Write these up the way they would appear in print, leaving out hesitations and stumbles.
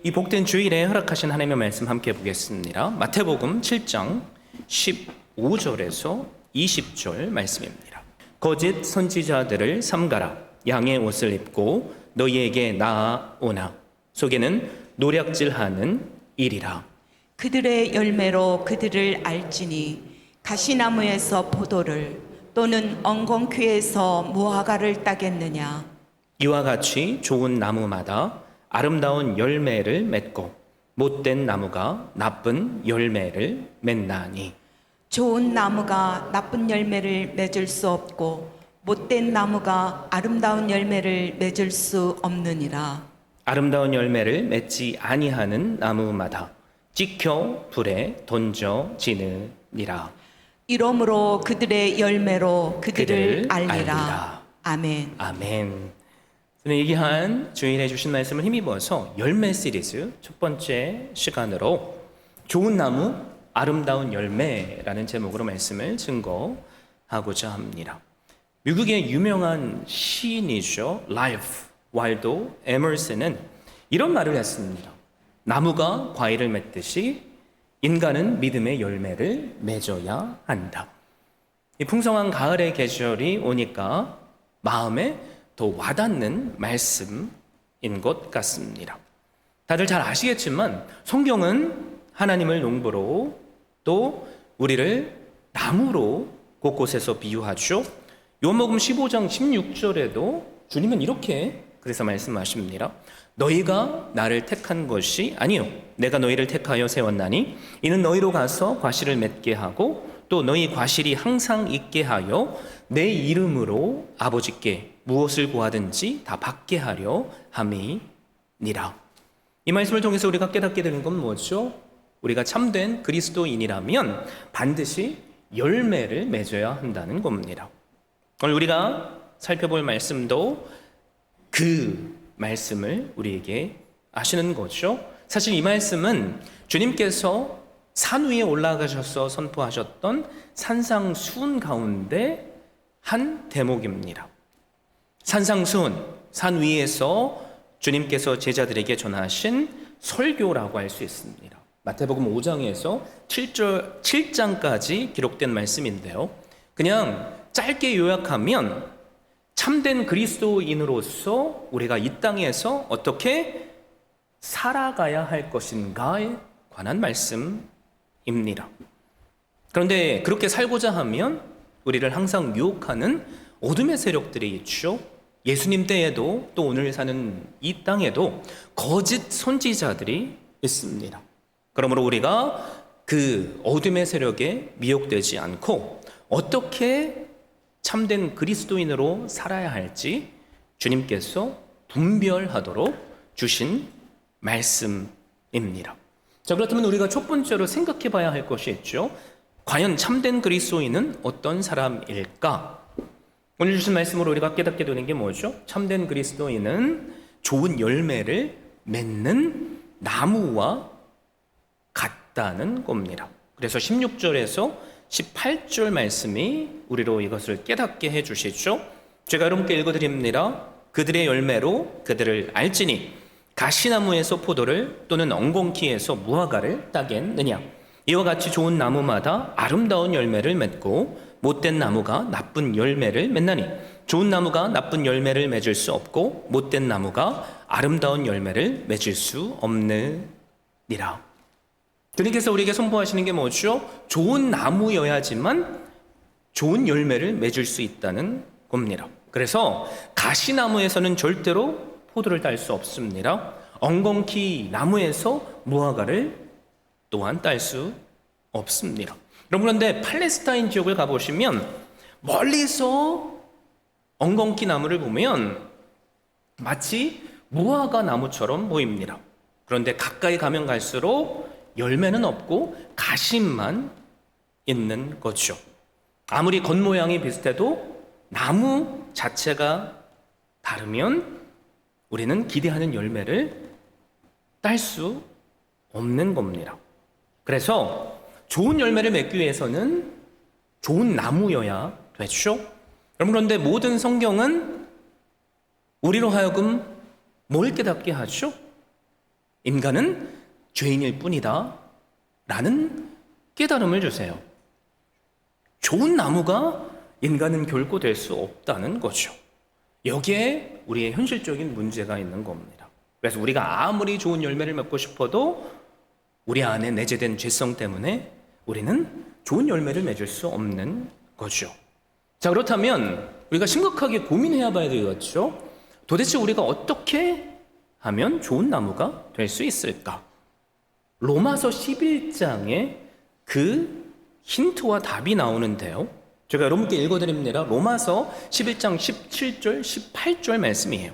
이 복된 주일에 허락하신 하나님의 말씀 함께 보겠습니다. 마태복음 7장 15절에서 20절 말씀입니다. 거짓 선지자들을 삼가라. 양의 옷을 입고 너희에게 나아오나 속에는 노략질하는 일이라. 그들의 열매로 그들을 알지니 가시나무에서 포도를 또는 엉겅퀴에서 무화과를 따겠느냐. 이와 같이 좋은 나무마다 아름다운 열매를 맺고 못된 나무가 나쁜 열매를 맺나니. 좋은 나무가 나쁜 열매를 맺을 수 없고 못된 나무가 아름다운 열매를 맺을 수 없느니라. 아름다운 열매를 맺지 아니하는 나무마다 찍혀 불에 던져지느니라. 이러므로 그들의 열매로 그들을 그들을 알리라. 알리라. 아멘. 아멘. 저는 얘기한 주일에 주신 말씀을 힘입어서 열매 시리즈 첫 번째 시간으로 좋은 나무 아름다운 열매라는 제목으로 말씀을 증거하고자 합니다. 미국의 유명한 시인이죠. 라이프 왈도 에머슨은 이런 말을 했습니다. 나무가 과일을 맺듯이 인간은 믿음의 열매를 맺어야 한다. 이 풍성한 가을의 계절이 오니까 마음에 더 와닿는 말씀인 것 같습니다. 다들 잘 아시겠지만 성경은 하나님을 농부로 또 우리를 나무로 곳곳에서 비유하죠. 요한복음 15장 16절에도 주님은 이렇게 그래서 말씀하십니다. 너희가 나를 택한 것이 아니요 내가 너희를 택하여 세웠나니 이는 너희로 가서 과실을 맺게 하고 또 너희 과실이 항상 있게 하여 내 이름으로 아버지께 무엇을 구하든지 다 받게 하려 함이니라. 이 말씀을 통해서 우리가 깨닫게 되는 건 뭐죠? 우리가 참된 그리스도인이라면 반드시 열매를 맺어야 한다는 겁니다. 오늘 우리가 살펴볼 말씀도 그 말씀을 우리에게 하시는 거죠. 사실 이 말씀은 주님께서 산 위에 올라가셔서 선포하셨던 산상수훈 가운데 한 대목입니다. 산상수훈, 산 위에서 주님께서 제자들에게 전하신 설교라고 할 수 있습니다. 마태복음 5장에서 7장까지 기록된 말씀인데요. 그냥 짧게 요약하면 참된 그리스도인으로서 우리가 이 땅에서 어떻게 살아가야 할 것인가에 관한 말씀입니다. 그런데 그렇게 살고자 하면 우리를 항상 유혹하는 어둠의 세력들이 있죠. 예수님 때에도 또 오늘 사는 이 땅에도 거짓 선지자들이 있습니다. 그러므로 우리가 그 어둠의 세력에 미혹되지 않고 어떻게 참된 그리스도인으로 살아야 할지 주님께서 분별하도록 주신 말씀입니다. 자, 그렇다면 우리가 첫 번째로 생각해 봐야 할 것이 있죠. 과연 참된 그리스도인은 어떤 사람일까? 오늘 주신 말씀으로 우리가 깨닫게 되는 게 뭐죠? 참된 그리스도인은 좋은 열매를 맺는 나무와 같다는 겁니다. 그래서 16절에서 18절 말씀이 우리로 이것을 깨닫게 해주시죠. 제가 여러분께 읽어드립니다. 그들의 열매로 그들을 알지니 가시나무에서 포도를 또는 엉겅퀴에서 무화과를 따겠느냐. 이와 같이 좋은 나무마다 아름다운 열매를 맺고 못된 나무가 나쁜 열매를 맺나니 좋은 나무가 나쁜 열매를 맺을 수 없고 못된 나무가 아름다운 열매를 맺을 수 없느니라. 주님께서 우리에게 선포하시는 게 뭐죠? 좋은 나무여야지만 좋은 열매를 맺을 수 있다는 겁니다. 그래서 가시나무에서는 절대로 포도를 딸 수 없습니다. 엉겅퀴 나무에서 무화과를 또한 딸 수 없습니다. 여러분, 그런데 팔레스타인 지역을 가보시면 멀리서 엉겅퀴 나무를 보면 마치 무화과 나무처럼 보입니다. 그런데 가까이 가면 갈수록 열매는 없고 가심만 있는 거죠. 아무리 겉모양이 비슷해도 나무 자체가 다르면 우리는 기대하는 열매를 딸 수 없는 겁니다. 그래서 좋은 열매를 맺기 위해서는 좋은 나무여야 되죠. 여러분, 그런데 모든 성경은 우리로 하여금 뭘 깨닫게 하죠? 인간은 죄인일 뿐이다 라는 깨달음을 주세요. 좋은 나무가 인간은 결코 될 수 없다는 거죠. 여기에 우리의 현실적인 문제가 있는 겁니다. 그래서 우리가 아무리 좋은 열매를 맺고 싶어도 우리 안에 내재된 죄성 때문에 우리는 좋은 열매를 맺을 수 없는 거죠. 자, 그렇다면 우리가 심각하게 고민해야 봐야 되겠죠. 도대체 우리가 어떻게 하면 좋은 나무가 될 수 있을까? 로마서 11장에 그 힌트와 답이 나오는데요. 제가 여러분께 읽어드립니다. 로마서 11장 17절, 18절 말씀이에요.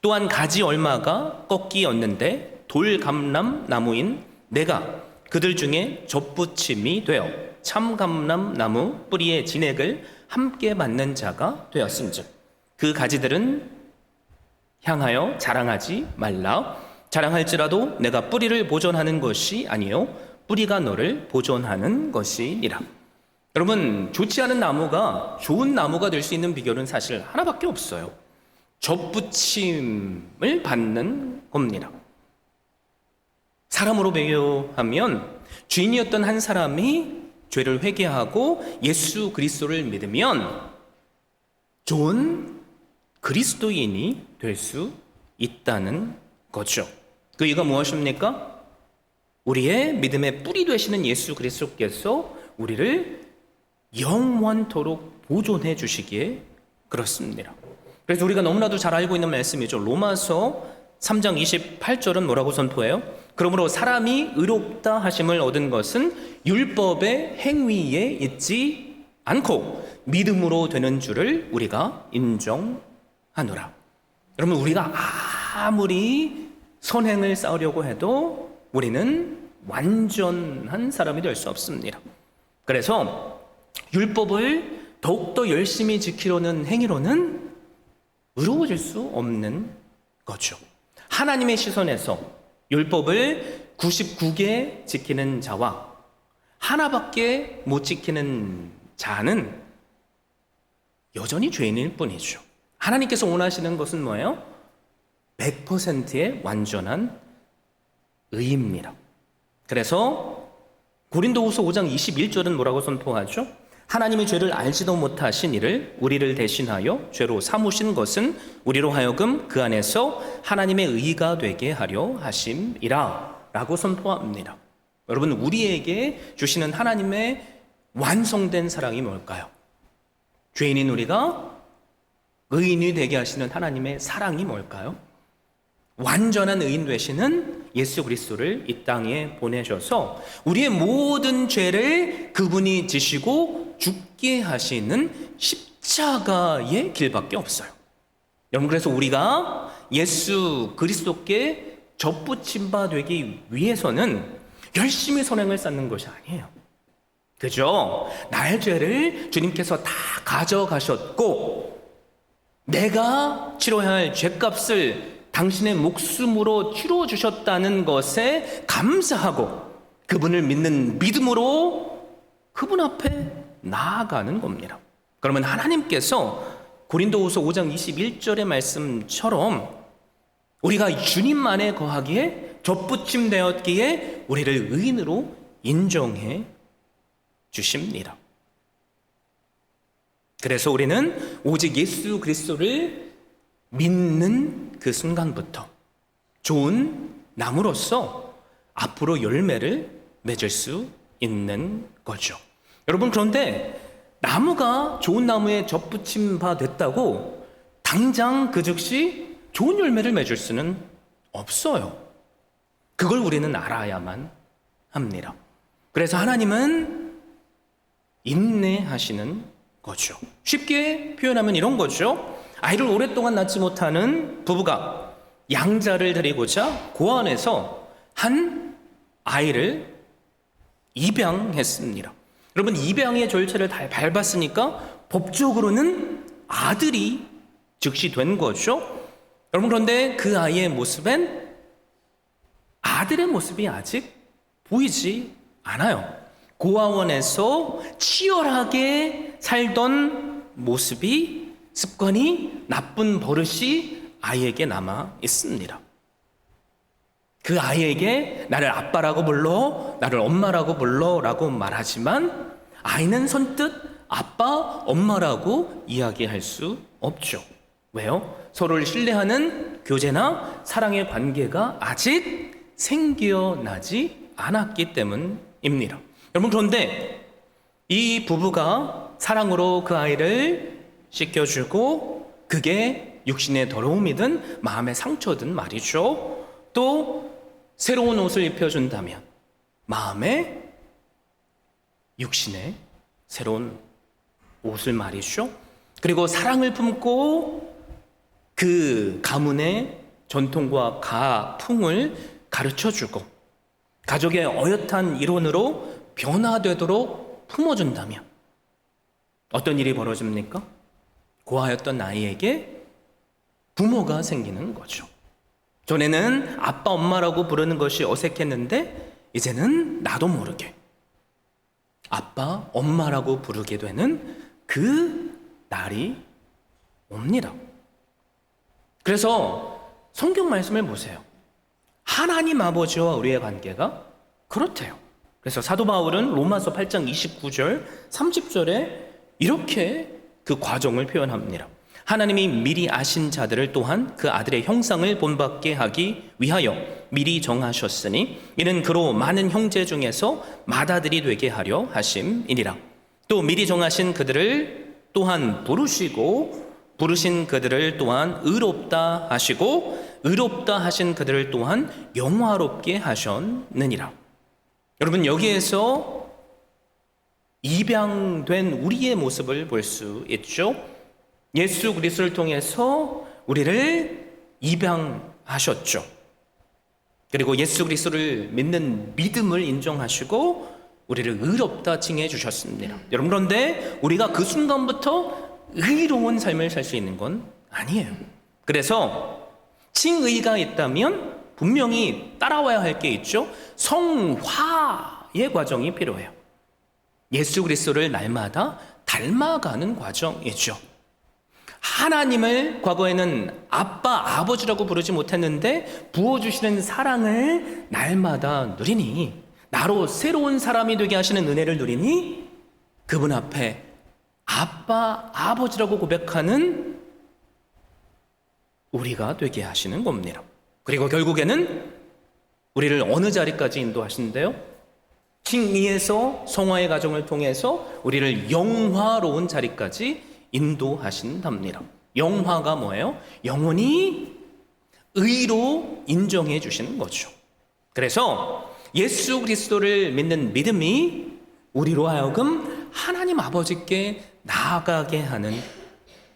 또한 가지 얼마가 꺾이었는데 돌감람 나무인 내가 그들 중에 접붙임이 되어 참감람 나무 뿌리의 진액을 함께 맞는 자가 되었은즉 그 가지들은 향하여 자랑하지 말라. 자랑할지라도 내가 뿌리를 보존하는 것이 아니요 뿌리가 너를 보존하는 것이니라. 여러분, 좋지 않은 나무가 좋은 나무가 될 수 있는 비결은 사실 하나밖에 없어요. 접붙임을 받는 겁니다. 사람으로 비교하면 죄인이었던 한 사람이 죄를 회개하고 예수 그리스도를 믿으면 좋은 그리스도인이 될 수 있다는 거죠. 그 이유가 무엇입니까? 우리의 믿음의 뿌리 되시는 예수 그리스도께서 우리를 영원토록 보존해 주시기에 그렇습니다. 그래서 우리가 너무나도 잘 알고 있는 말씀이죠. 로마서 3장 28절은 뭐라고 선포해요? 그러므로 사람이 의롭다 하심을 얻은 것은 율법의 행위에 있지 않고 믿음으로 되는 줄을 우리가 인정하노라. 여러분, 우리가 아무리 선행을 쌓으려고 해도 우리는 완전한 사람이 될 수 없습니다. 그래서 율법을 더욱더 열심히 지키려는 행위로는 의로워질 수 없는 거죠. 하나님의 시선에서 율법을 99개 지키는 자와 하나밖에 못 지키는 자는 여전히 죄인일 뿐이죠. 하나님께서 원하시는 것은 뭐예요? 100%의 완전한 의입니다. 그래서 고린도후서 5장 21절은 뭐라고 선포하죠? 하나님이 죄를 알지도 못하신 이를 우리를 대신하여 죄로 삼으신 것은 우리로 하여금 그 안에서 하나님의 의가 되게 하려 하심이라 라고 선포합니다. 여러분, 우리에게 주시는 하나님의 완성된 사랑이 뭘까요? 죄인인 우리가 의인이 되게 하시는 하나님의 사랑이 뭘까요? 완전한 의인 되시는 예수 그리스도를 이 땅에 보내셔서 우리의 모든 죄를 그분이 지시고 죽게 하시는 십자가의 길밖에 없어요. 여러분, 그래서 우리가 예수 그리스도께 접붙임 바 되기 위해서는 열심히 선행을 쌓는 것이 아니에요. 그죠? 나의 죄를 주님께서 다 가져가셨고 내가 치러야 할 죄값을 당신의 목숨으로 치러주셨다는 것에 감사하고 그분을 믿는 믿음으로 그분 앞에 나아가는 겁니다. 그러면 하나님께서 고린도후서 5장 21절의 말씀처럼 우리가 주님 안에 거하기에 접붙임 되었기에 우리를 의인으로 인정해 주십니다. 그래서 우리는 오직 예수 그리스도를 믿는 그 순간부터 좋은 나무로서 앞으로 열매를 맺을 수 있는 거죠. 여러분, 그런데 나무가 좋은 나무에 접붙임 바 됐다고 당장 그 즉시 좋은 열매를 맺을 수는 없어요. 그걸 우리는 알아야만 합니다. 그래서 하나님은 인내하시는 거죠. 쉽게 표현하면 이런 거죠. 아이를 오랫동안 낳지 못하는 부부가 양자를 드리고자 고아원에서 한 아이를 입양했습니다. 여러분, 입양의 절차를 다 밟았으니까 법적으로는 아들이 즉시 된 거죠. 여러분, 그런데 그 아이의 모습엔 아들의 모습이 아직 보이지 않아요. 고아원에서 치열하게 살던 모습이, 습관이, 나쁜 버릇이 아이에게 남아 있습니다. 그 아이에게 나를 아빠라고 불러, 나를 엄마라고 불러 라고 말하지만 아이는 선뜻 아빠, 엄마라고 이야기할 수 없죠. 왜요? 서로를 신뢰하는 교제나 사랑의 관계가 아직 생겨나지 않았기 때문입니다. 여러분, 그런데 이 부부가 사랑으로 그 아이를 씻겨주고 그게 육신의 더러움이든 마음의 상처든 말이죠. 또 새로운 옷을 입혀준다면 마음의 육신의 새로운 옷을 말이죠. 그리고 사랑을 품고 그 가문의 전통과 가풍을 가르쳐주고 가족의 어엿한 일원으로 변화되도록 품어준다면 어떤 일이 벌어집니까? 고아였던 아이에게 부모가 생기는 거죠. 전에는 아빠, 엄마라고 부르는 것이 어색했는데 이제는 나도 모르게 아빠, 엄마라고 부르게 되는 그 날이 옵니다. 그래서 성경 말씀을 보세요. 하나님 아버지와 우리의 관계가 그렇대요. 그래서 사도 바울은 로마서 8장 29절, 30절에 이렇게 그 과정을 표현합니다. 하나님이 미리 아신 자들을 또한 그 아들의 형상을 본받게 하기 위하여 미리 정하셨으니 이는 그로 많은 형제 중에서 맏아들이 되게 하려 하심이니라. 또 미리 정하신 그들을 또한 부르시고 부르신 그들을 또한 의롭다 하시고 의롭다 하신 그들을 또한 영화롭게 하셨느니라. 여러분, 여기에서 입양된 우리의 모습을 볼 수 있죠. 예수 그리스도를 통해서 우리를 입양하셨죠. 그리고 예수 그리스도를 믿는 믿음을 인정하시고 우리를 의롭다 칭해 주셨습니다. 여러분, 그런데 우리가 그 순간부터 의로운 삶을 살 수 있는 건 아니에요. 그래서 칭의가 있다면 분명히 따라와야 할 게 있죠. 성화의 과정이 필요해요. 예수 그리스도를 날마다 닮아가는 과정이죠. 하나님을 과거에는 아빠, 아버지라고 부르지 못했는데 부어주시는 사랑을 날마다 누리니, 나로 새로운 사람이 되게 하시는 은혜를 누리니 그분 앞에 아빠, 아버지라고 고백하는 우리가 되게 하시는 겁니다. 그리고 결국에는 우리를 어느 자리까지 인도하시는데요? 칭의에서 성화의 과정을 통해서 우리를 영화로운 자리까지 인도하신답니다. 영화가 뭐예요? 영원히 의로 인정해 주시는 거죠. 그래서 예수 그리스도를 믿는 믿음이 우리로 하여금 하나님 아버지께 나아가게 하는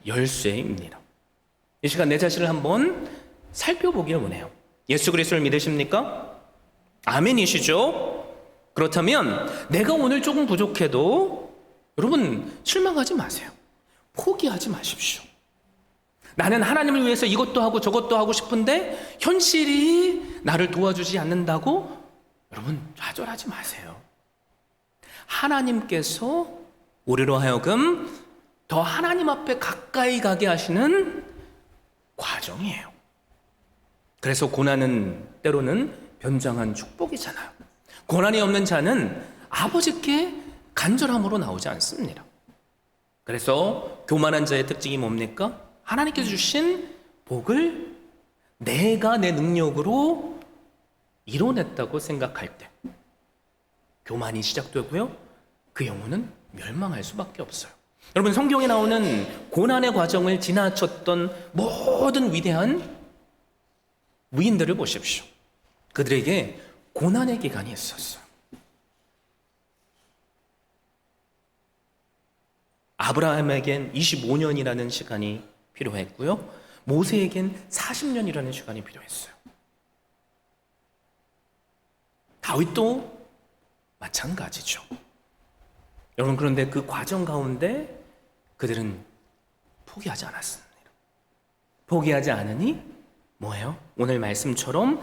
열쇠입니다. 이 시간 내 자신을 한번 살펴보길 원해요. 예수 그리스도를 믿으십니까? 아멘이시죠? 그렇다면 내가 오늘 조금 부족해도 여러분 실망하지 마세요. 포기하지 마십시오. 나는 하나님을 위해서 이것도 하고 저것도 하고 싶은데 현실이 나를 도와주지 않는다고 여러분 좌절하지 마세요. 하나님께서 우리로 하여금 더 하나님 앞에 가까이 가게 하시는 과정이에요. 그래서 고난은 때로는 변장한 축복이잖아요. 고난이 없는 자는 아버지께 간절함으로 나오지 않습니다. 그래서 교만한 자의 특징이 뭡니까? 하나님께서 주신 복을 내가 내 능력으로 이뤄냈다고 생각할 때 교만이 시작되고요. 그 영혼은 멸망할 수밖에 없어요. 여러분, 성경에 나오는 고난의 과정을 지나쳤던 모든 위대한 위인들을 보십시오. 그들에게 고난의 기간이 있었어요. 아브라함에겐 25년이라는 시간이 필요했고요. 모세에겐 40년이라는 시간이 필요했어요. 다윗도 마찬가지죠. 여러분, 그런데 그 과정 가운데 그들은 포기하지 않았습니다. 포기하지 않으니 뭐예요? 오늘 말씀처럼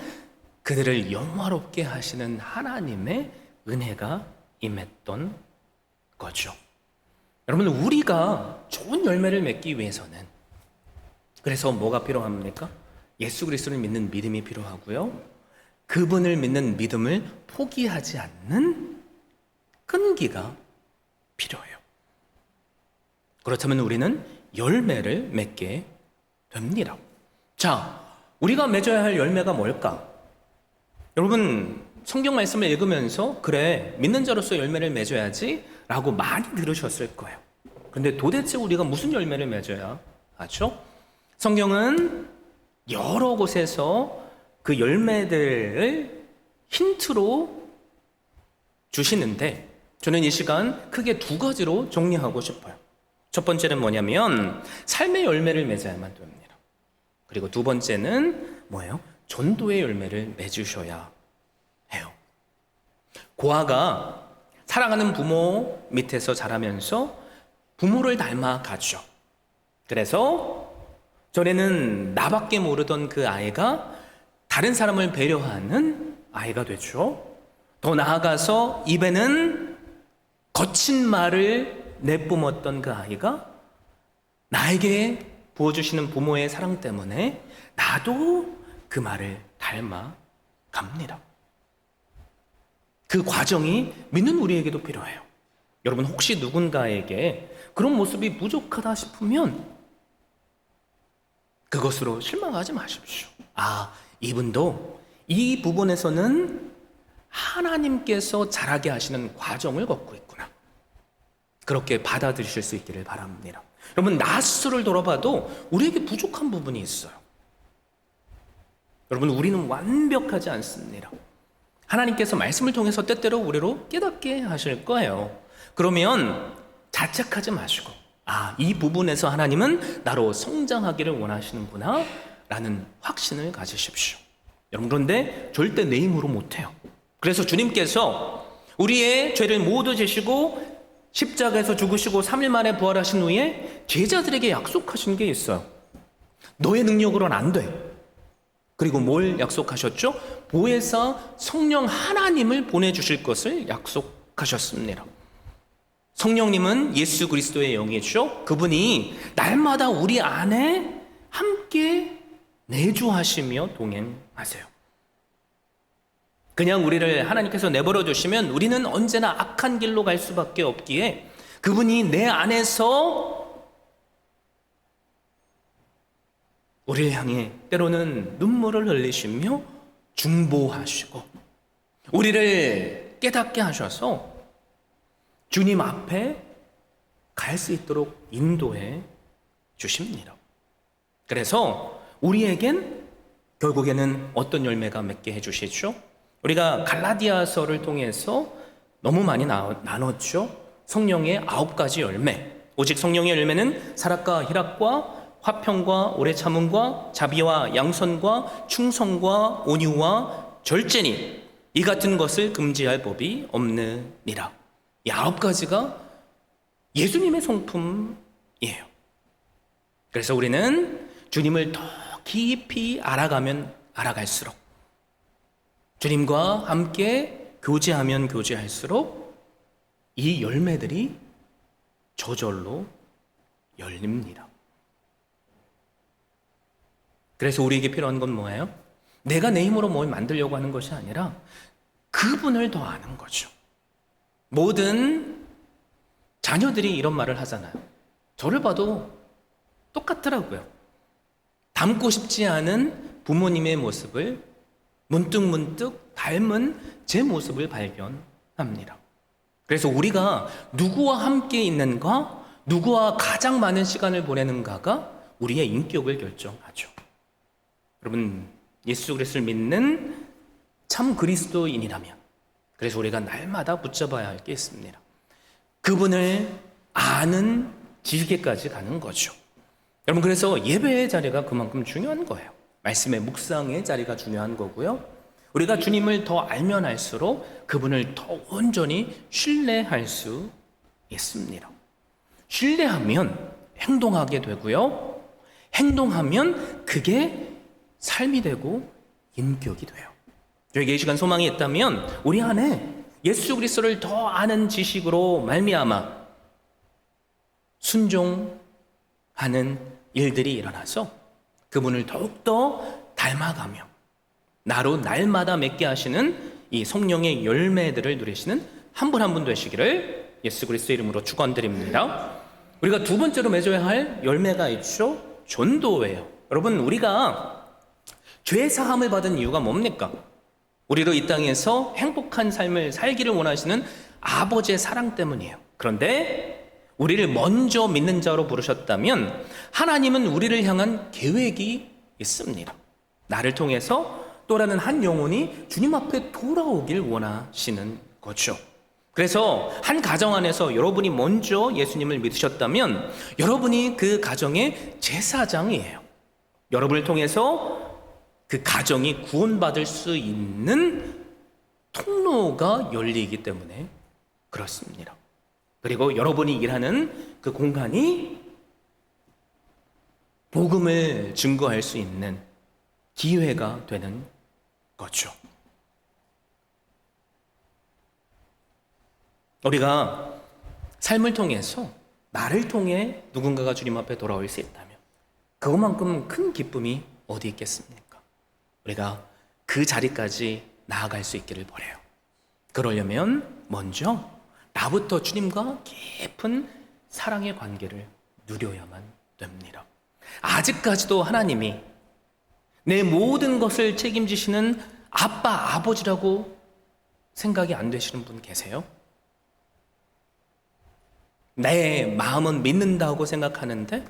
그들을 영화롭게 하시는 하나님의 은혜가 임했던 거죠. 여러분, 우리가 좋은 열매를 맺기 위해서는 그래서 뭐가 필요합니까? 예수 그리스도를 믿는 믿음이 필요하고요. 그분을 믿는 믿음을 포기하지 않는 끈기가 필요해요. 그렇다면 우리는 열매를 맺게 됩니다. 자, 우리가 맺어야 할 열매가 뭘까? 여러분, 성경 말씀을 읽으면서 그래, 믿는 자로서 열매를 맺어야지 라고 많이 들으셨을 거예요. 근데 도대체 우리가 무슨 열매를 맺어야 하죠? 성경은 여러 곳에서 그 열매들을 힌트로 주시는데 저는 이 시간 크게 두 가지로 정리하고 싶어요. 첫 번째는 뭐냐면 삶의 열매를 맺어야만 됩니다. 그리고 두 번째는 뭐예요? 전도의 열매를 맺으셔야 해요. 고아가 사랑하는 부모 밑에서 자라면서 부모를 닮아가죠. 그래서 전에는 나밖에 모르던 그 아이가 다른 사람을 배려하는 아이가 되죠. 더 나아가서 입에는 거친 말을 내뿜었던 그 아이가 나에게 부어주시는 부모의 사랑 때문에 나도 그 말을 닮아갑니다. 그 과정이 믿는 우리에게도 필요해요. 여러분, 혹시 누군가에게 그런 모습이 부족하다 싶으면 그것으로 실망하지 마십시오. 아, 이분도 이 부분에서는 하나님께서 자라게 하시는 과정을 걷고 있구나. 그렇게 받아들이실 수 있기를 바랍니다. 여러분, 나 스스로를 돌아봐도 우리에게 부족한 부분이 있어요. 여러분, 우리는 완벽하지 않습니다. 하나님께서 말씀을 통해서 때때로 우리로 깨닫게 하실 거예요. 그러면 자책하지 마시고, 아, 이 부분에서 하나님은 나로 성장하기를 원하시는구나 라는 확신을 가지십시오. 여러분, 그런데 절대 내 힘으로 못해요. 그래서 주님께서 우리의 죄를 모두 지시고 십자가에서 죽으시고 3일 만에 부활하신 후에 제자들에게 약속하신 게 있어요. 너의 능력으로는 안 돼. 그리고 뭘 약속하셨죠? 보혜사 성령 하나님을 보내주실 것을 약속하셨습니다. 성령님은 예수 그리스도의 영이죠. 그분이 날마다 우리 안에 함께 내주하시며 동행하세요. 그냥 우리를 하나님께서 내버려 두시면 우리는 언제나 악한 길로 갈 수밖에 없기에 그분이 내 안에서 우리를 향해 때로는 눈물을 흘리시며 중보하시고 우리를 깨닫게 하셔서 주님 앞에 갈 수 있도록 인도해 주십니다. 그래서 우리에겐 결국에는 어떤 열매가 맺게 해주시죠? 우리가 갈라디아서를 통해서 너무 많이 나눴죠. 성령의 9가지 열매. 오직 성령의 열매는 사랑과 희락과 화평과 오래 참음과 자비와 양선과 충성과 온유와 절제니 이 같은 것을 금지할 법이 없느니라. 이 9가지가 예수님의 성품이에요. 그래서 우리는 주님을 더 깊이 알아가면 알아갈수록 주님과 함께 교제하면 교제할수록 이 열매들이 저절로 열립니다. 그래서 우리에게 필요한 건 뭐예요? 내가 내 힘으로 뭘 만들려고 하는 것이 아니라 그분을 더 아는 거죠. 모든 자녀들이 이런 말을 하잖아요. 저를 봐도 똑같더라고요. 닮고 싶지 않은 부모님의 모습을 문득문득 닮은 제 모습을 발견합니다. 그래서 우리가 누구와 함께 있는가, 누구와 가장 많은 시간을 보내는가가 우리의 인격을 결정하죠. 여러분, 예수 그리스도를 믿는 참 그리스도인이라면 그래서 우리가 날마다 붙잡아야 할 게 있습니다. 그분을 아는 지식에까지 가는 거죠. 여러분, 그래서 예배의 자리가 그만큼 중요한 거예요. 말씀의 묵상의 자리가 중요한 거고요. 우리가 주님을 더 알면 알수록 그분을 더 온전히 신뢰할 수 있습니다. 신뢰하면 행동하게 되고요. 행동하면 그게 삶이 되고 인격이 돼요. 저에게 이 시간 소망이 있다면 우리 안에 예수 그리스도를 더 아는 지식으로 말미암아 순종하는 일들이 일어나서 그분을 더욱더 닮아가며 나로 날마다 맺게 하시는 이 성령의 열매들을 누리시는 한 분 한 분 되시기를 예수 그리스도 이름으로 축원드립니다. 우리가 두 번째로 맺어야 할 열매가 있죠. 전도예요. 여러분, 우리가 죄 사함을 받은 이유가 뭡니까? 우리로 이 땅에서 행복한 삶을 살기를 원하시는 아버지의 사랑 때문이에요. 그런데 우리를 먼저 믿는 자로 부르셨다면 하나님은 우리를 향한 계획이 있습니다. 나를 통해서 또 다른 한 영혼이 주님 앞에 돌아오길 원하시는 거죠. 그래서 한 가정 안에서 여러분이 먼저 예수님을 믿으셨다면 여러분이 그 가정의 제사장이에요. 여러분을 통해서 그 가정이 구원받을 수 있는 통로가 열리기 때문에 그렇습니다. 그리고 여러분이 일하는 그 공간이 복음을 증거할 수 있는 기회가 되는 거죠. 우리가 삶을 통해서 나를 통해 누군가가 주님 앞에 돌아올 수 있다면 그것만큼 큰 기쁨이 어디 있겠습니까? 우리가 그 자리까지 나아갈 수 있기를 바라요. 그러려면 먼저 나부터 주님과 깊은 사랑의 관계를 누려야만 됩니다. 아직까지도 하나님이 내 모든 것을 책임지시는 아빠, 아버지라고 생각이 안 되시는 분 계세요? 내 마음은 믿는다고 생각하는데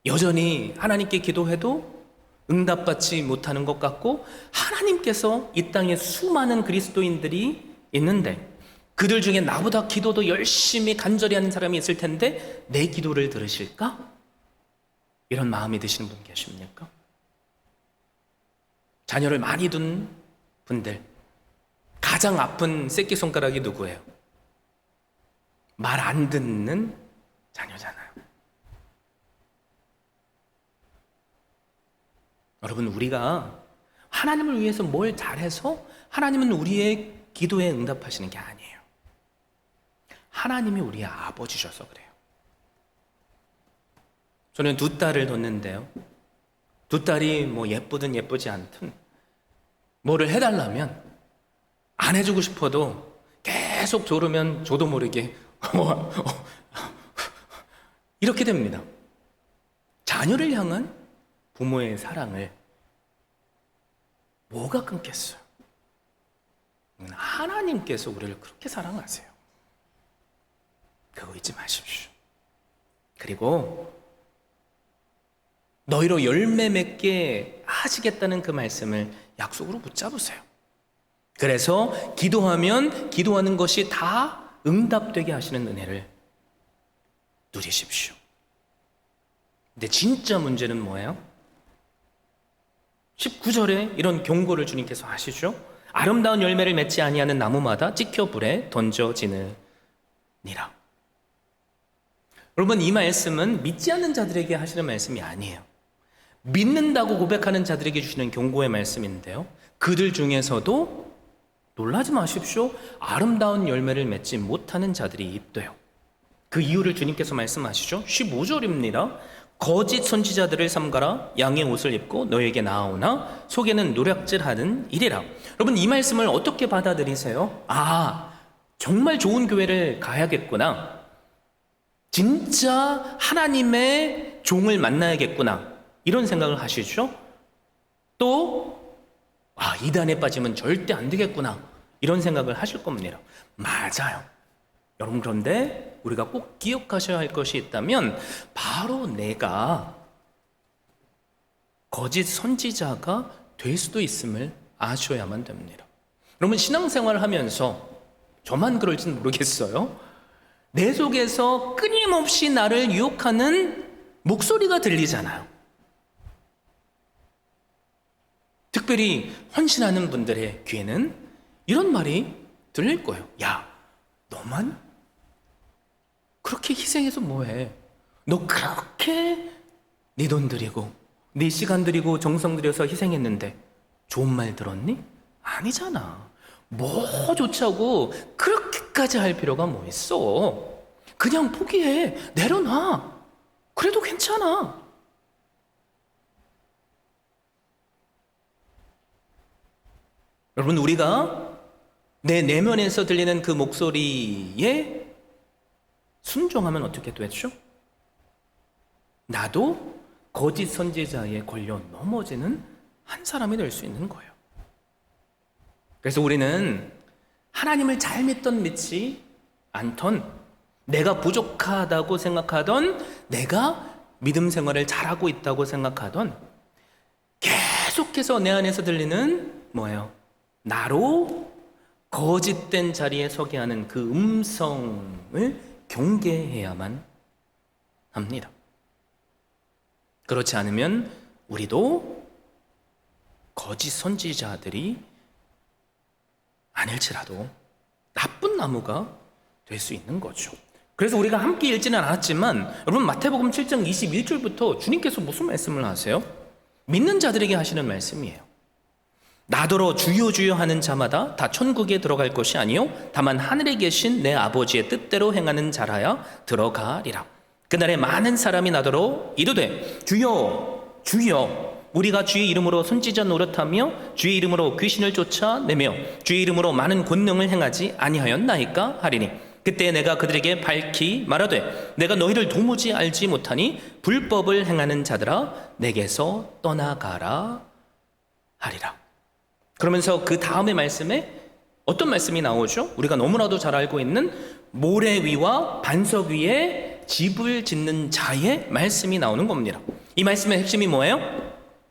여전히 하나님께 기도해도 응답받지 못하는 것 같고, 하나님께서 이 땅에 수많은 그리스도인들이 있는데 그들 중에 나보다 기도도 열심히 간절히 하는 사람이 있을 텐데 내 기도를 들으실까? 이런 마음이 드시는 분 계십니까? 자녀를 많이 둔 분들, 가장 아픈 새끼손가락이 누구예요? 말 안 듣는 자녀잖아요. 여러분, 우리가 하나님을 위해서 뭘 잘해서 하나님은 우리의 기도에 응답하시는 게 아니에요. 하나님이 우리의 아버지셔서 그래요. 저는 두 딸을 뒀는데요, 두 딸이 뭐 예쁘든 예쁘지 않든 뭐를 해달라면 안 해주고 싶어도 계속 조르면 저도 모르게 이렇게 됩니다. 자녀를 향한 부모의 사랑을 뭐가 끊겠어요? 하나님께서 우리를 그렇게 사랑하세요. 그거 잊지 마십시오. 그리고 너희로 열매 맺게 하시겠다는 그 말씀을 약속으로 붙잡으세요. 그래서 기도하면 기도하는 것이 다 응답되게 하시는 은혜를 누리십시오. 근데 진짜 문제는 뭐예요? 19절에 이런 경고를 주님께서 하시죠. 아름다운 열매를 맺지 아니하는 나무마다 찍혀 불에 던져지느니라. 여러분, 이 말씀은 믿지 않는 자들에게 하시는 말씀이 아니에요. 믿는다고 고백하는 자들에게 주시는 경고의 말씀인데요, 그들 중에서도 놀라지 마십시오. 아름다운 열매를 맺지 못하는 자들이 있대요. 그 이유를 주님께서 말씀하시죠. 15절입니다. 거짓 선지자들을 삼가라. 양의 옷을 입고 너에게 나아오나 속에는 노략질하는 일이라. 여러분, 이 말씀을 어떻게 받아들이세요? 아, 정말 좋은 교회를 가야겠구나, 진짜 하나님의 종을 만나야겠구나, 이런 생각을 하시죠. 또 이단에 빠지면 절대 안 되겠구나, 이런 생각을 하실 겁니다. 맞아요. 여러분, 그런데 우리가 꼭 기억하셔야 할 것이 있다면 바로 내가 거짓 선지자가 될 수도 있음을 아셔야만 됩니다. 여러분, 신앙생활을 하면서 저만 그럴지는 모르겠어요, 내 속에서 끊임없이 나를 유혹하는 목소리가 들리잖아요. 특별히 헌신하는 분들의 귀에는 이런 말이 들릴 거예요. 야, 너만 그렇게 희생해서 뭐해? 너 그렇게 네 돈 들이고 네 시간 들이고 정성 들여서 희생했는데 좋은 말 들었니? 아니잖아. 뭐 좋자고 그렇게까지 할 필요가 뭐 있어? 그냥 포기해, 내려놔. 그래도 괜찮아. 여러분, 우리가 내 내면에서 들리는 그 목소리에 순종하면 어떻게 되죠? 나도 거짓 선지자에 걸려 넘어지는 한 사람이 될 수 있는 거예요. 그래서 우리는 하나님을 잘 믿지 않던, 내가 부족하다고 생각하던, 내가 믿음 생활을 잘하고 있다고 생각하던, 계속해서 내 안에서 들리는 뭐예요? 나로 거짓된 자리에 서게 하는 그 음성을 경계해야만 합니다. 그렇지 않으면 우리도 거짓 선지자들이 아닐지라도 나쁜 나무가 될 수 있는 거죠. 그래서 우리가 함께 읽지는 않았지만 여러분, 마태복음 7장 21절부터 주님께서 무슨 말씀을 하세요? 믿는 자들에게 하시는 말씀이에요. 나더러 주여 주여 하는 자마다 다 천국에 들어갈 것이 아니요 다만 하늘에 계신 내 아버지의 뜻대로 행하는 자라야 들어가리라. 그날에 많은 사람이 나더러 이르되 주여 주여 우리가 주의 이름으로 선지자 노릇하며 주의 이름으로 귀신을 쫓아내며 주의 이름으로 많은 권능을 행하지 아니하였나이까 하리니 그때 내가 그들에게 밝히 말하되 내가 너희를 도무지 알지 못하니 불법을 행하는 자들아 내게서 떠나가라 하리라. 그러면서 그 다음의 말씀에 어떤 말씀이 나오죠? 우리가 너무나도 잘 알고 있는 모래 위와 반석 위에 집을 짓는 자의 말씀이 나오는 겁니다. 이 말씀의 핵심이 뭐예요?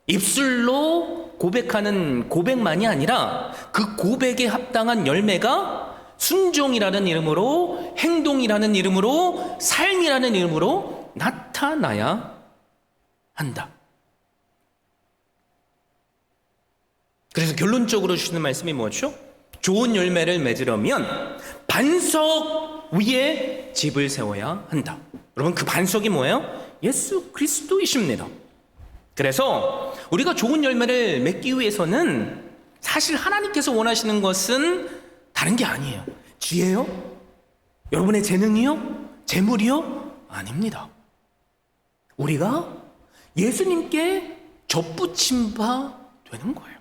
입술로 고백하는 고백만이 아니라 그 고백에 합당한 열매가 순종이라는 이름으로, 행동이라는 이름으로, 삶이라는 이름으로 나타나야 한다. 그래서 결론적으로 주시는 말씀이 뭐죠? 좋은 열매를 맺으려면 반석 위에 집을 세워야 한다. 여러분, 그 반석이 뭐예요? 예수 그리스도이십니다. 그래서 우리가 좋은 열매를 맺기 위해서는 사실 하나님께서 원하시는 것은 다른 게 아니에요. 지혜요? 여러분의 재능이요? 재물이요? 아닙니다. 우리가 예수님께 접붙임 바 되는 거예요.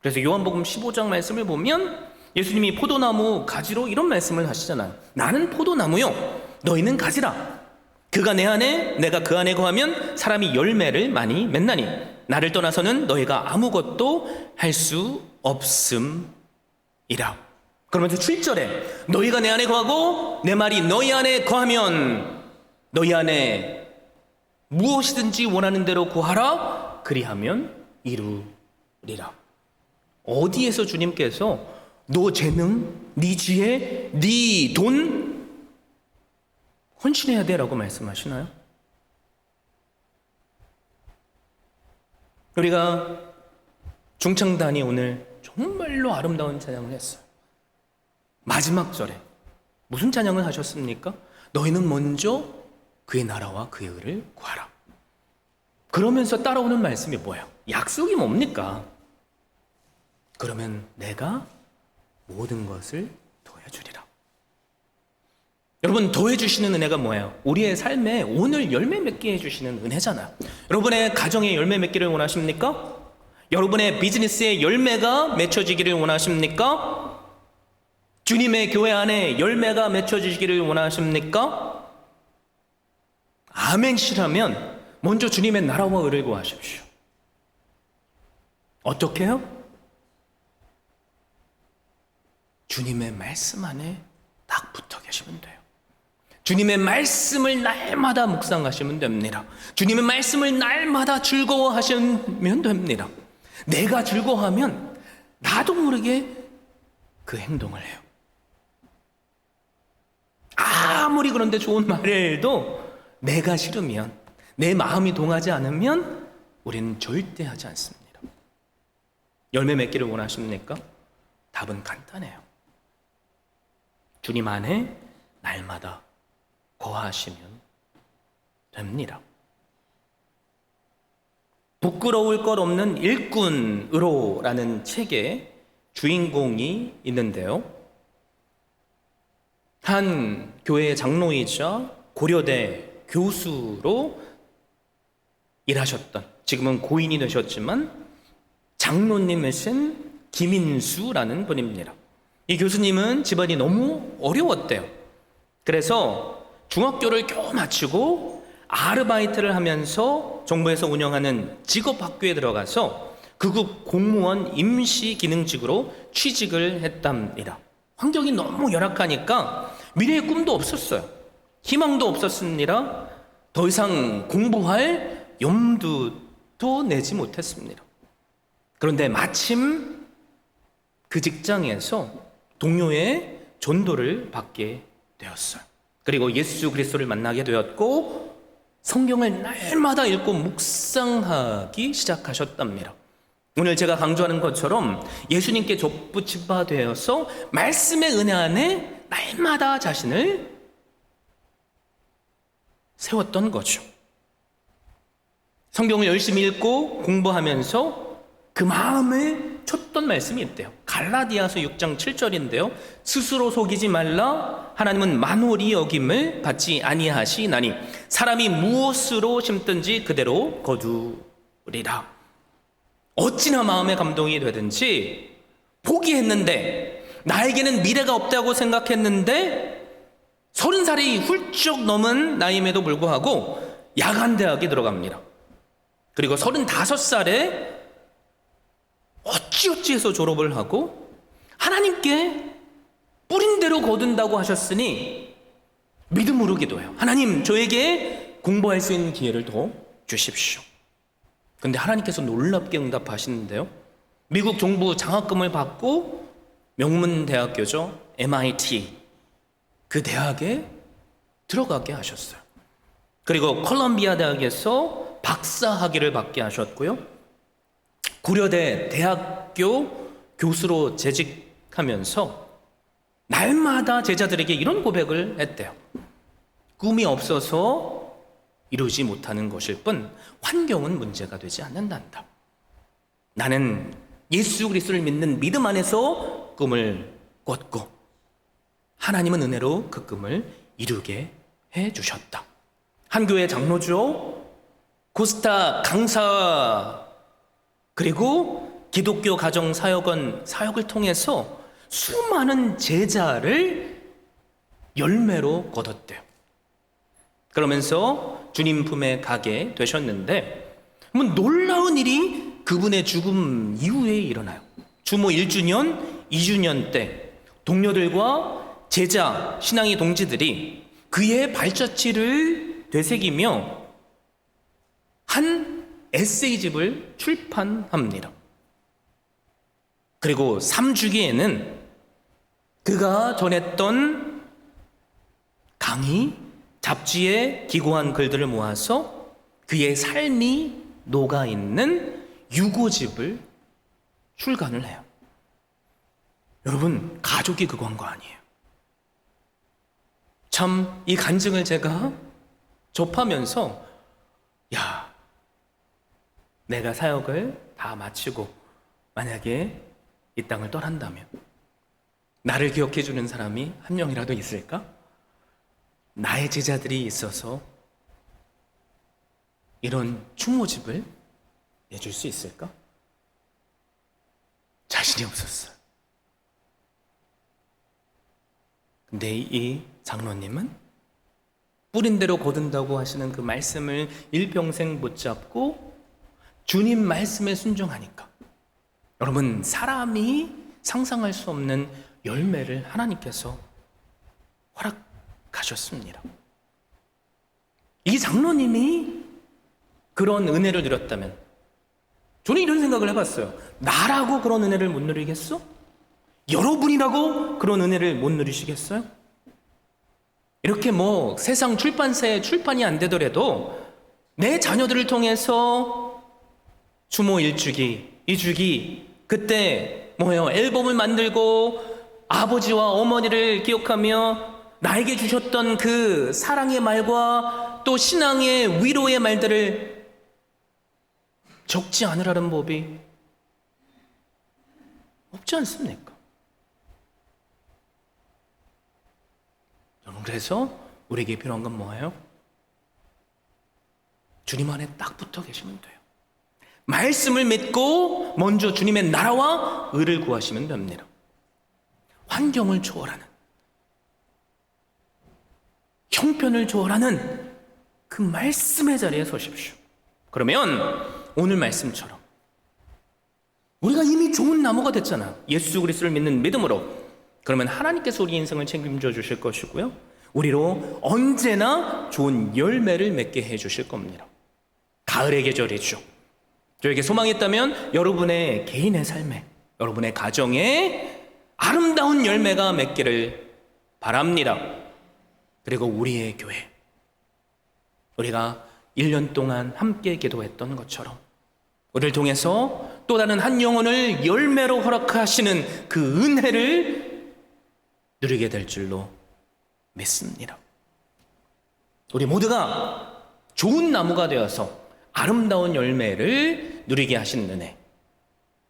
그래서 요한복음 15장 말씀을 보면 예수님이 포도나무 가지로 이런 말씀을 하시잖아요. 나는 포도나무요 너희는 가지라. 그가 내 안에 내가 그 안에 거하면 사람이 열매를 많이 맺나니 나를 떠나서는 너희가 아무것도 할 수 없음이라. 그러면서 7절에 너희가 내 안에 거하고 내 말이 너희 안에 거하면 너희 안에 무엇이든지 원하는 대로 구하라. 그리하면 이루리라. 어디에서 주님께서 너 재능, 네 지혜, 네 돈 헌신해야 돼라고 말씀하시나요? 우리가 중창단이 오늘 정말로 아름다운 찬양을 했어요. 마지막 절에 무슨 찬양을 하셨습니까? 너희는 먼저 그의 나라와 그의 의를 구하라. 그러면서 따라오는 말씀이 뭐예요? 약속이 뭡니까? 그러면 내가 모든 것을 더해주리라. 여러분, 더해주시는 은혜가 뭐예요? 우리의 삶에 오늘 열매 맺게 해주시는 은혜잖아요. 여러분의 가정에 열매 맺기를 원하십니까? 여러분의 비즈니스에 열매가 맺혀지기를 원하십니까? 주님의 교회 안에 열매가 맺혀지기를 원하십니까? 아멘시라면 먼저 주님의 나라와 의를 구하십시오. 어떻게 해요? 주님의 말씀 안에 딱 붙어 계시면 돼요. 주님의 말씀을 날마다 묵상하시면 됩니다. 주님의 말씀을 날마다 즐거워하시면 됩니다. 내가 즐거워하면 나도 모르게 그 행동을 해요. 아무리 그런데 좋은 말을 해도 내가 싫으면, 내 마음이 동하지 않으면 우리는 절대 하지 않습니다. 열매 맺기를 원하십니까? 답은 간단해요. 주님 안에 날마다 거하시면 됩니다. 부끄러울 것 없는 일꾼으로라는 책에 주인공이 있는데요. 한 교회의 장로이자 고려대 교수로 일하셨던, 지금은 고인이 되셨지만 장로님이신 김인수라는 분입니다. 이 교수님은 집안이 너무 어려웠대요. 그래서 중학교를 겨우 마치고 아르바이트를 하면서 정부에서 운영하는 직업학교에 들어가서 극우 공무원 임시기능직으로 취직을 했답니다. 환경이 너무 열악하니까 미래의 꿈도 없었어요. 희망도 없었습니다. 더 이상 공부할 염두도 내지 못했습니다. 그런데 마침 그 직장에서 동료의 전도를 받게 되었어요. 그리고 예수 그리스도를 만나게 되었고 성경을 날마다 읽고 묵상하기 시작하셨답니다. 오늘 제가 강조하는 것처럼 예수님께 족부치바 되어서 말씀의 은혜 안에 날마다 자신을 세웠던 거죠. 성경을 열심히 읽고 공부하면서 그 마음을 쳤던 말씀이 있대요. 갈라디아서 6장 7절인데요. 스스로 속이지 말라. 하나님은 만홀히 여김을 받지 아니하시나니 사람이 무엇으로 심든지 그대로 거두리라. 어찌나 마음에 감동이 되든지 포기했는데, 나에게는 미래가 없다고 생각했는데 30살이 훌쩍 넘은 나이임에도 불구하고 야간대학에 들어갑니다. 그리고 35살에 어찌어찌해서 졸업을 하고 하나님께 뿌린 대로 거둔다고 하셨으니 믿음으로 기도해요. 하나님, 저에게 공부할 수 있는 기회를 더 주십시오. 근데 하나님께서 놀랍게 응답하시는데요. 미국 정부 장학금을 받고 명문대학교죠. MIT. 그 대학에 들어가게 하셨어요. 그리고 콜롬비아 대학에서 박사학위를 받게 하셨고요. 고려대 대학교 교수로 재직하면서 날마다 제자들에게 이런 고백을 했대요. 꿈이 없어서 이루지 못하는 것일 뿐 환경은 문제가 되지 않는단다. 나는 예수 그리스도를 믿는 믿음 안에서 꿈을 꿨고 하나님은 은혜로 그 꿈을 이루게 해주셨다. 한 교회 장로죠. 코스타 강사 그리고 기독교 가정 사역원 사역을 통해서 수많은 제자를 열매로 거뒀대요. 그러면서 주님 품에 가게 되셨는데 놀라운 일이 그분의 죽음 이후에 일어나요. 주모 1주년, 2주년 때 동료들과 제자, 신앙의 동지들이 그의 발자취를 되새기며 한 에세이집을 출판합니다. 그리고 3주기에는 그가 전했던 강의, 잡지에 기고한 글들을 모아서 그의 삶이 녹아있는 유고집을 출간을 해요. 여러분, 가족이 그거 한 거 아니에요. 참 이 간증을 제가 접하면서 야, 내가 사역을 다 마치고 만약에 이 땅을 떠난다면 나를 기억해 주는 사람이 한 명이라도 있을까? 나의 제자들이 있어서 이런 추모집을 내줄 수 있을까? 자신이 없었어요. 근데 이 장로님은 뿌린 대로 거둔다고 하시는 그 말씀을 일평생 붙잡고 주님 말씀에 순종하니까 여러분, 사람이 상상할 수 없는 열매를 하나님께서 허락하셨습니다. 이 장로님이 그런 은혜를 누렸다면 저는 이런 생각을 해봤어요. 나라고 그런 은혜를 못 누리겠어? 여러분이라고 그런 은혜를 못 누리시겠어요? 이렇게 세상 출판사에 출판이 안 되더라도 내 자녀들을 통해서 추모 1주기, 2주기 그때 앨범을 만들고 아버지와 어머니를 기억하며 나에게 주셨던 그 사랑의 말과 또 신앙의 위로의 말들을 적지 않으라는 법이 없지 않습니까? 여러분, 그래서 우리에게 필요한 건 뭐예요? 주님 안에 딱 붙어 계시면 돼요. 말씀을 믿고 먼저 주님의 나라와 의를 구하시면 됩니다. 환경을 초월하는, 형편을 초월하는 그 말씀의 자리에 서십시오. 그러면 오늘 말씀처럼 우리가 이미 좋은 나무가 됐잖아. 예수 그리스도를 믿는 믿음으로. 그러면 하나님께서 우리 인생을 책임져 주실 것이고요, 우리로 언제나 좋은 열매를 맺게 해 주실 겁니다. 가을의 계절이죠. 저에게 소망이 있다면 여러분의 개인의 삶에, 여러분의 가정에 아름다운 열매가 맺기를 바랍니다. 그리고 우리의 교회, 우리가 1년 동안 함께 기도했던 것처럼 우리를 통해서 또 다른 한 영혼을 열매로 허락하시는 그 은혜를 누리게 될 줄로 믿습니다. 우리 모두가 좋은 나무가 되어서 아름다운 열매를 누리게 하신 은혜,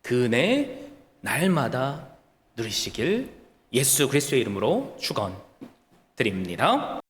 그 은혜 날마다 누리시길 예수 그리스도의 이름으로 축원드립니다.